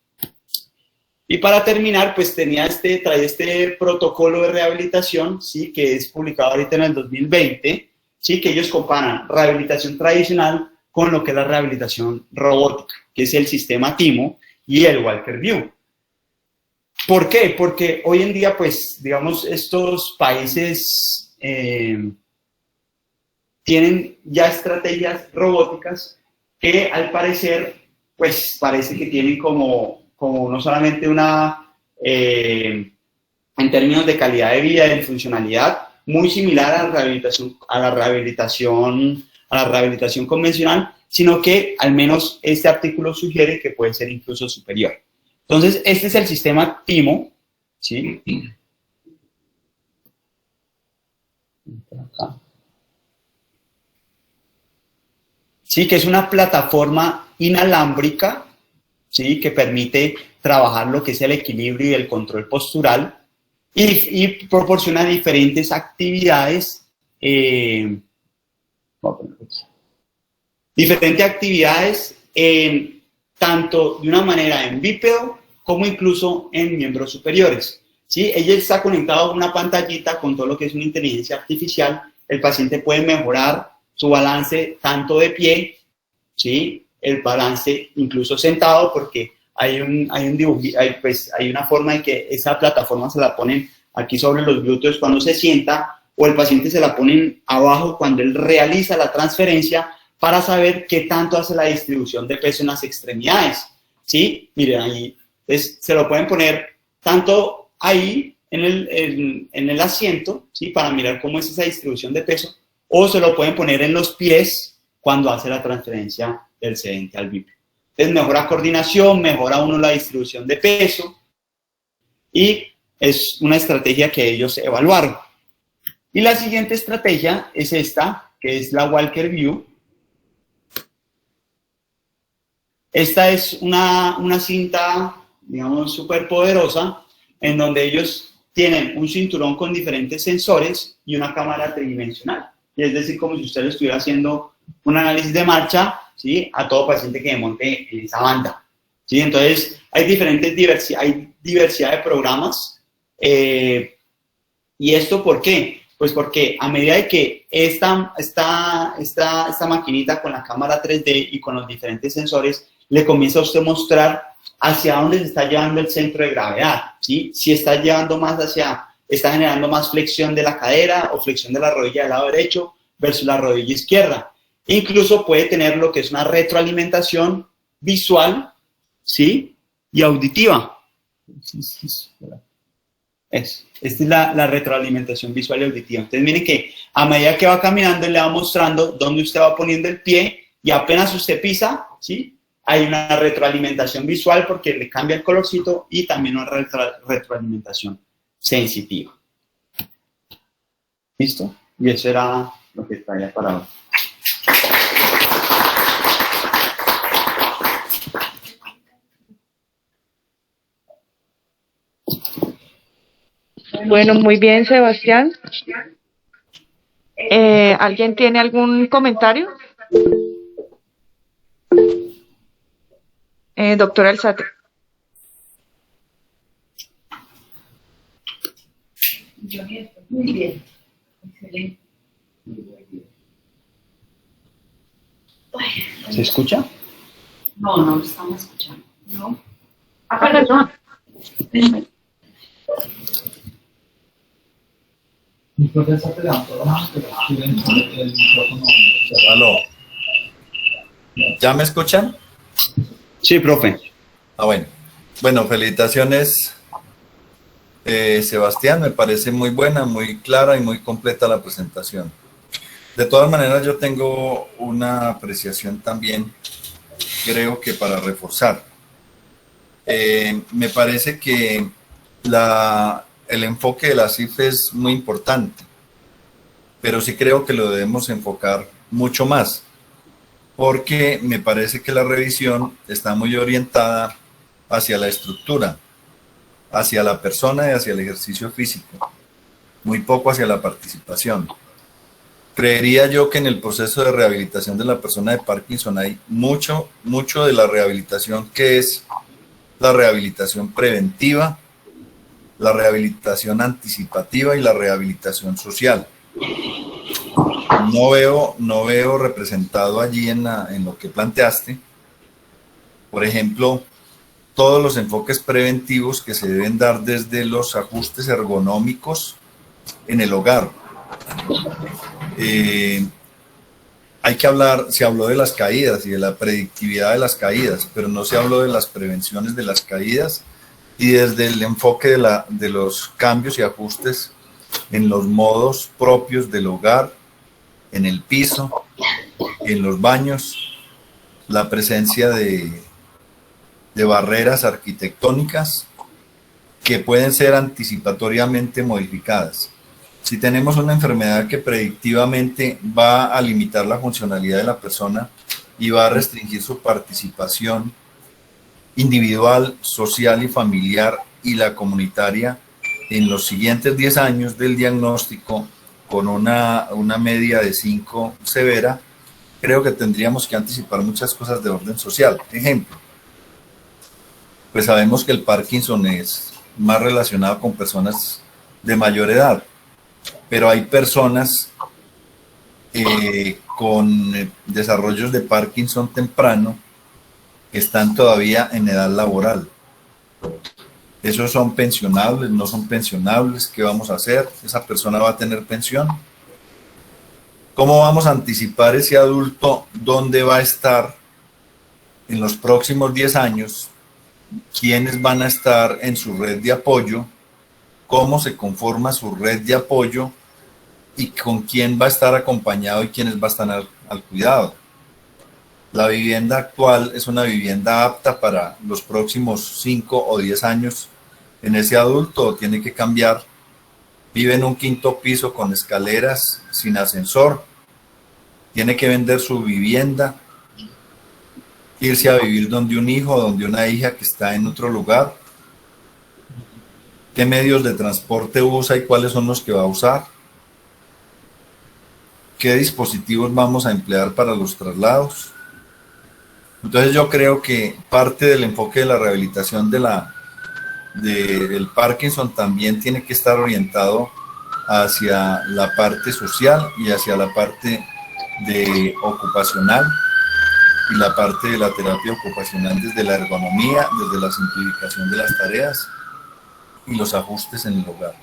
Y para terminar, pues trae este protocolo de rehabilitación, ¿sí? Que es publicado ahorita en el 2020, ¿sí? Que ellos comparan rehabilitación tradicional con lo que es la rehabilitación robótica, que es el sistema TIMO y el Walker View. ¿Por qué? Porque hoy en día, pues, digamos, estos países tienen ya estrategias robóticas que al parecer, pues, parece que tienen como no solamente en términos de calidad de vida y de funcionalidad, muy similar a la rehabilitación convencional, sino que al menos este artículo sugiere que puede ser incluso superior. Entonces, este es el sistema TIMO, ¿sí? Sí, que es una plataforma inalámbrica, ¿sí? Que permite trabajar lo que es el equilibrio y el control postural y proporciona diferentes actividades, tanto de una manera en bípedo como incluso en miembros superiores, ¿sí? Ella está conectado a una pantallita con todo lo que es una inteligencia artificial. El paciente puede mejorar su balance tanto de pie, ¿sí? El balance incluso sentado, porque hay un dibujo, hay una forma en que esa plataforma se la ponen aquí sobre los glúteos cuando se sienta, o el paciente se la ponen abajo cuando él realiza la transferencia para saber qué tanto hace la distribución de peso en las extremidades, ¿sí? Miren ahí, entonces se lo pueden poner tanto ahí en el asiento, ¿sí? Para mirar cómo es esa distribución de peso, o se lo pueden poner en los pies cuando hace la transferencia del sedente al bípedo. Entonces mejora coordinación, mejora uno la distribución de peso y es una estrategia que ellos evaluaron. Y la siguiente estrategia es esta, que es la Walker View. Esta es una cinta, digamos, súper poderosa, en donde ellos tienen un cinturón con diferentes sensores y una cámara tridimensional. Y es decir, como si usted estuviera haciendo un análisis de marcha, ¿sí?, a todo paciente que monte en esa banda, ¿sí? Entonces, hay diversidad de programas. ¿Y esto por qué? Pues porque a medida de que esta maquinita con la cámara 3D y con los diferentes sensores le comienza a usted mostrar hacia dónde se está llevando el centro de gravedad, ¿sí? Si está llevando más está generando más flexión de la cadera o flexión de la rodilla del lado derecho versus la rodilla izquierda. Incluso puede tener lo que es una retroalimentación visual, ¿sí?, y auditiva. Esta es la retroalimentación visual y auditiva. Entonces, miren que a medida que va caminando, le va mostrando dónde usted va poniendo el pie y apenas usted pisa, ¿sí?, hay una retroalimentación visual porque le cambia el colorcito y también una retroalimentación sensitiva. ¿Listo? Y eso era lo que traía para hoy. Bueno, muy bien, Sebastián. ¿Alguien tiene algún comentario? Doctora Alzate. Muy bien. Excelente. ¿Se escucha? No, no lo estamos escuchando. No. Apágalo. Aló. ¿Ya me escuchan? Sí, profe. Bueno. Bueno, felicitaciones, Sebastián. Me parece muy buena, muy clara y muy completa la presentación. De todas maneras, yo tengo una apreciación también, creo que para reforzar. Me parece que el enfoque de la CIF es muy importante, pero sí creo que lo debemos enfocar mucho más, porque me parece que la revisión está muy orientada hacia la estructura, hacia la persona y hacia el ejercicio físico, muy poco hacia la participación. Creería yo que en el proceso de rehabilitación de la persona de Parkinson hay mucho de la rehabilitación que es la rehabilitación preventiva, la rehabilitación anticipativa y la rehabilitación social. No veo representado allí en lo que planteaste, por ejemplo, todos los enfoques preventivos que se deben dar desde los ajustes ergonómicos en el hogar. Hay que hablar, se habló de las caídas y de la predictividad de las caídas, pero no se habló de las prevenciones de las caídas y desde el enfoque de los cambios y ajustes en los modos propios del hogar, en el piso, en los baños, la presencia de barreras arquitectónicas que pueden ser anticipatoriamente modificadas. Si tenemos una enfermedad que predictivamente va a limitar la funcionalidad de la persona y va a restringir su participación individual, social y familiar y la comunitaria en los siguientes 10 años del diagnóstico con una media de 5 severa, creo que tendríamos que anticipar muchas cosas de orden social. Ejemplo, pues sabemos que el Parkinson es más relacionado con personas de mayor edad, pero hay personas con desarrollos de Parkinson temprano que están todavía en edad laboral. ¿Esos son pensionables? ¿No son pensionables? ¿Qué vamos a hacer? ¿Esa persona va a tener pensión? ¿Cómo vamos a anticipar ese adulto dónde va a estar en los próximos 10 años? ¿Quiénes van a estar en su red de apoyo? ¿Cómo se conforma su red de apoyo? ¿Y con quién va a estar acompañado y quiénes va a estar al cuidado? La vivienda actual es una vivienda apta para los próximos 5 o 10 años en ese adulto, o tiene que cambiar. Vive en un quinto piso con escaleras, sin ascensor, tiene que vender su vivienda, irse a vivir donde un hijo o donde una hija que está en otro lugar. qué medios de transporte usa y cuáles son los que va a usar, qué dispositivos vamos a emplear para los traslados. Entonces yo creo que parte del enfoque de la rehabilitación del Parkinson también tiene que estar orientado hacia la parte social y hacia la parte de ocupacional, y la parte de la terapia ocupacional desde la ergonomía, desde la simplificación de las tareas y los ajustes en el hogar.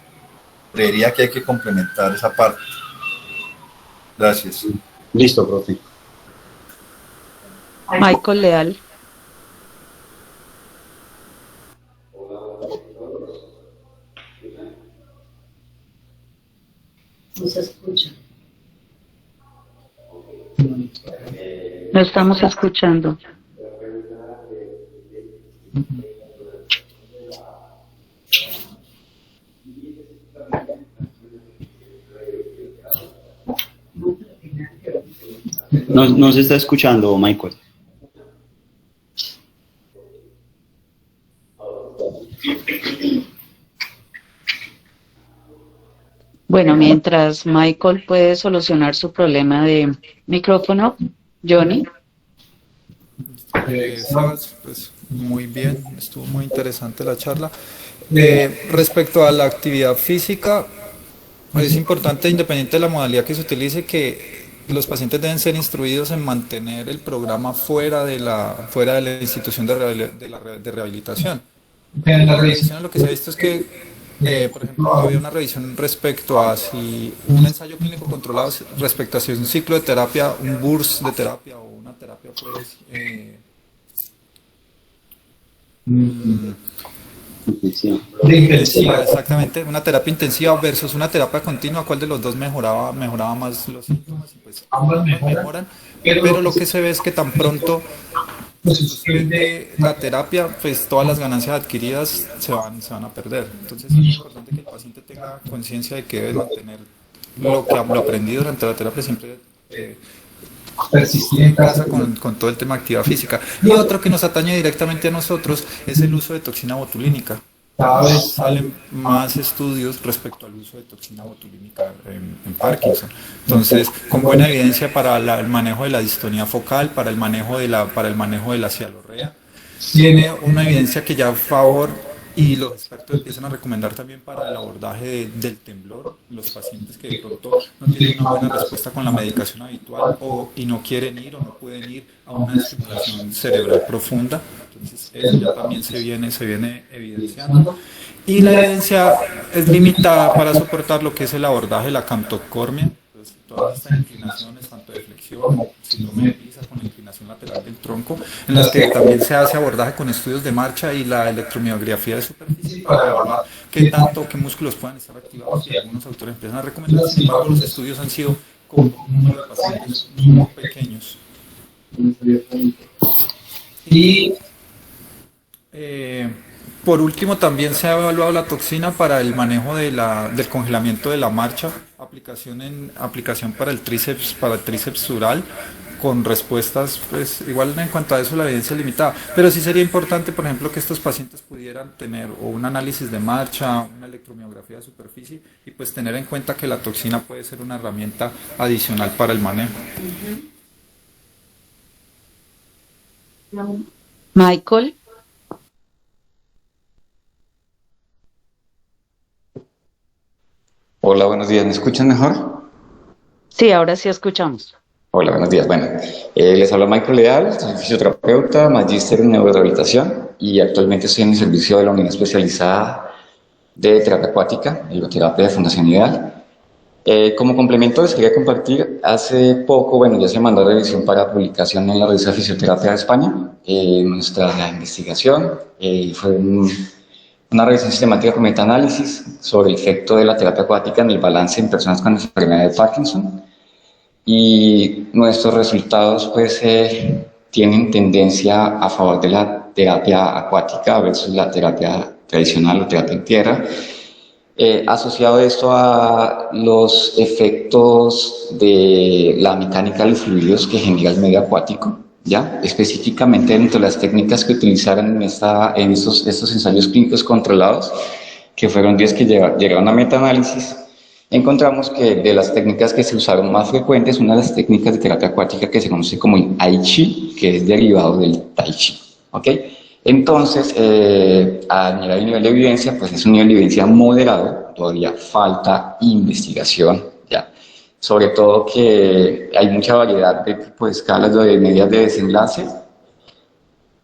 Creería que hay que complementar esa parte. Gracias. Listo, profe. Michael Leal. No se escucha. No estamos escuchando. No se está escuchando, Michael. Bueno, mientras Michael puede solucionar su problema de micrófono, Johnny. Sebas, pues muy bien, estuvo muy interesante la charla. Respecto a la actividad física, es importante, independiente de la modalidad que se utilice, que los pacientes deben ser instruidos en mantener el programa fuera de la institución de rehabilitación. En la revisión lo que se ha visto es que, por ejemplo, había una revisión respecto a si un ensayo clínico controlado respecto a si es un ciclo de terapia, un burst de terapia o una terapia pues intensiva, exactamente, una terapia intensiva versus una terapia continua, ¿cuál de los dos mejoraba más los síntomas? Y pues ambos mejoran, pero lo que se ve es que tan pronto se suspende la terapia, pues todas las ganancias adquiridas se van a perder. Entonces es importante que el paciente tenga conciencia de que debe mantener lo aprendido durante la terapia, siempre persistir en casa con todo el tema de actividad física. Y otro que nos atañe directamente a nosotros es el uso de toxina botulínica. Cada vez salen más estudios respecto al uso de toxina botulínica en Parkinson. Entonces, con buena evidencia para el manejo de la distonía focal, para el manejo de la cialorrea, tiene una evidencia que ya a favor, y los expertos empiezan a recomendar también para el abordaje del temblor, los pacientes que de pronto no tienen una buena respuesta con la medicación habitual y no quieren ir o no pueden ir a una estimulación cerebral profunda. Entonces eso ya también se viene evidenciando. Y la evidencia es limitada para soportar lo que es el abordaje de la camtocormia. Entonces, todas estas inclinaciones, tanto de flexión como silometriza con la inclinación lateral del tronco, en las que también se hace abordaje con estudios de marcha y la electromiografía de superficie para evaluar qué músculos puedan estar activados, y algunos autores empiezan a recomendar. Sin embargo, los estudios han sido con un número de pacientes muy pequeños. Y por último, también se ha evaluado la toxina para el manejo del congelamiento de la marcha, aplicación para el tríceps sural, con respuestas, pues igual en cuanto a eso la evidencia es limitada, pero sí sería importante, por ejemplo, que estos pacientes pudieran tener o un análisis de marcha, una electromiografía de superficie, y pues tener en cuenta que la toxina puede ser una herramienta adicional para el manejo. Michael. Hola, buenos días. ¿Me escuchan mejor? Sí, ahora sí escuchamos. Hola, buenos días. Bueno, les habla Michael Leal, soy fisioterapeuta, magíster en neurorehabilitación y actualmente estoy en el servicio de la unidad especializada de terapia acuática, hidroterapia de Fundación Ideal. Como complemento les quería compartir, hace poco, ya se mandó a revisión para publicación en la revista Fisioterapia de España, nuestra investigación fue una revisión sistemática con metaanálisis sobre el efecto de la terapia acuática en el balance en personas con enfermedad de Parkinson, y nuestros resultados pues tienen tendencia a favor de la terapia acuática versus la terapia tradicional o terapia en tierra. Asociado esto a los efectos de la mecánica de los fluidos que genera el medio acuático, ¿ya? Específicamente dentro de las técnicas que utilizaron en estos ensayos clínicos controlados, que fueron 10 que llegaron a metaanálisis, encontramos que de las técnicas que se usaron más frecuentes, una de las técnicas de terapia acuática que se conoce como el Tai Chi, que es derivado del Tai Chi, ¿ok? Entonces, a nivel de evidencia, pues es un nivel de evidencia moderado, todavía falta investigación, ¿ya? Sobre todo que hay mucha variedad de tipo de escalas de medidas de desenlace,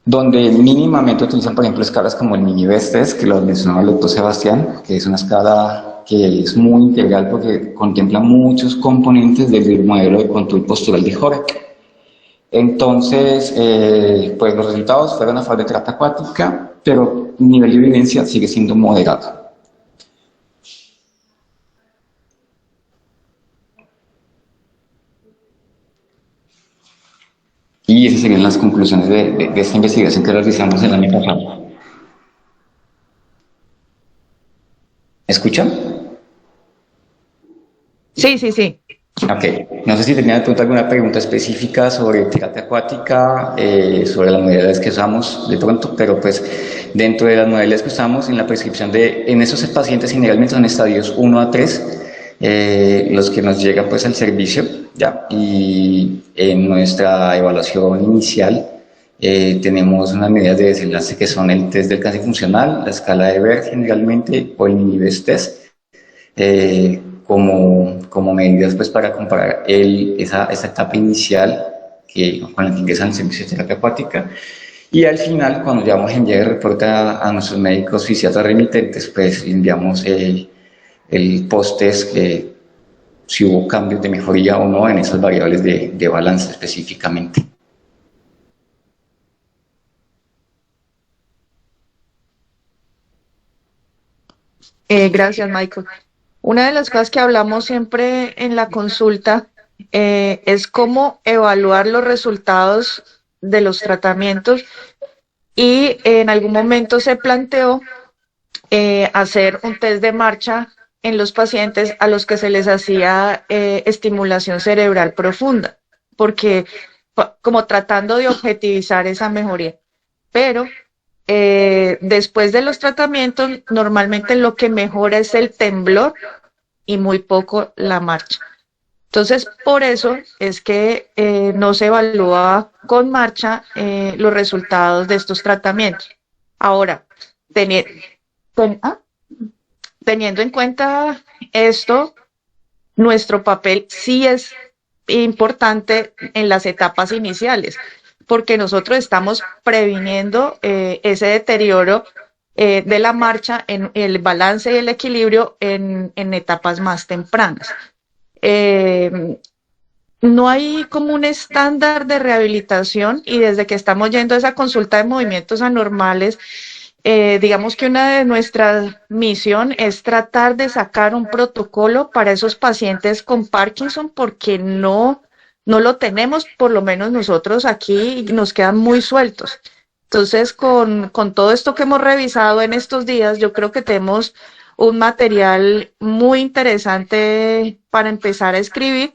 donde mínimamente utilizan, por ejemplo, escalas como el mini-BEST test, que lo mencionaba el doctor Sebastián, que es una escala que es muy integral porque contempla muchos componentes del modelo de control postural de Horek. Entonces, pues los resultados fueron a favor de terapia acuática, pero el nivel de evidencia sigue siendo moderado. Y esas serían las conclusiones de esta investigación que realizamos el año pasado. ¿Escuchan? Sí, sí, sí. Ok, no sé si tenía de pronto alguna pregunta específica sobre terapia acuática, sobre las modalidades que usamos de pronto, pero pues dentro de las modalidades que usamos en la prescripción en esos pacientes generalmente son estadios 1 a 3, los que nos llegan pues al servicio, ¿ya? Y en nuestra evaluación inicial tenemos unas medidas de desenlace que son el test del cáncer funcional, la escala de Berg generalmente, o el mini-BEST test, como medidas pues para comparar esa etapa inicial con la que ingresan al servicio de terapia acuática, y al final cuando ya vamos a enviar el reporte a nuestros médicos fisiatras remitentes, pues enviamos el post-test, si hubo cambios de mejoría o no en esas variables de balance específicamente. Gracias, Michael. Una de las cosas que hablamos siempre en la consulta es cómo evaluar los resultados de los tratamientos, y en algún momento se planteó hacer un test de marcha en los pacientes a los que se les hacía estimulación cerebral profunda, porque como tratando de objetivizar esa mejoría. Pero después de los tratamientos, normalmente lo que mejora es el temblor y muy poco la marcha. Entonces, por eso es que no se evalúa con marcha los resultados de estos tratamientos. Ahora, teniendo en cuenta esto, nuestro papel sí es importante en las etapas iniciales, porque nosotros estamos previniendo ese deterioro de la marcha, en el balance y el equilibrio en etapas más tempranas. No hay como un estándar de rehabilitación, y desde que estamos yendo a esa consulta de movimientos anormales, digamos que una de nuestras misión es tratar de sacar un protocolo para esos pacientes con Parkinson, porque no lo tenemos, por lo menos nosotros aquí nos quedan muy sueltos. Entonces, con todo esto que hemos revisado en estos días, yo creo que tenemos un material muy interesante para empezar a escribir,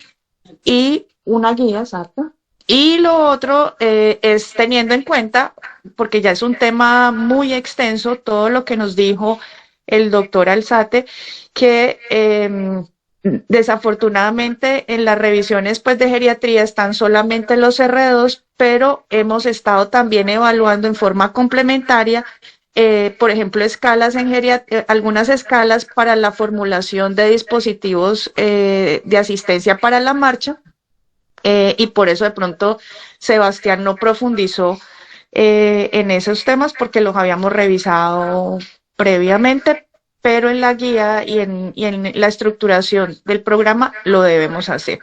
y una guía, exacto. Y lo otro es teniendo en cuenta, porque ya es un tema muy extenso, todo lo que nos dijo el doctor Alzate, que desafortunadamente en las revisiones pues de geriatría están solamente los R2, pero hemos estado también evaluando en forma complementaria, por ejemplo, escalas en algunas escalas para la formulación de dispositivos de asistencia para la marcha, y por eso de pronto Sebastián no profundizó en esos temas, porque los habíamos revisado previamente, pero en la guía y en la estructuración del programa lo debemos hacer.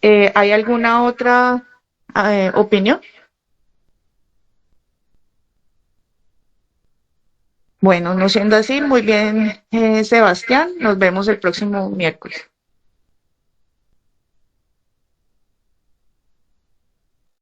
¿Hay alguna otra opinión? Bueno, no siendo así, muy bien, Sebastián, nos vemos el próximo miércoles.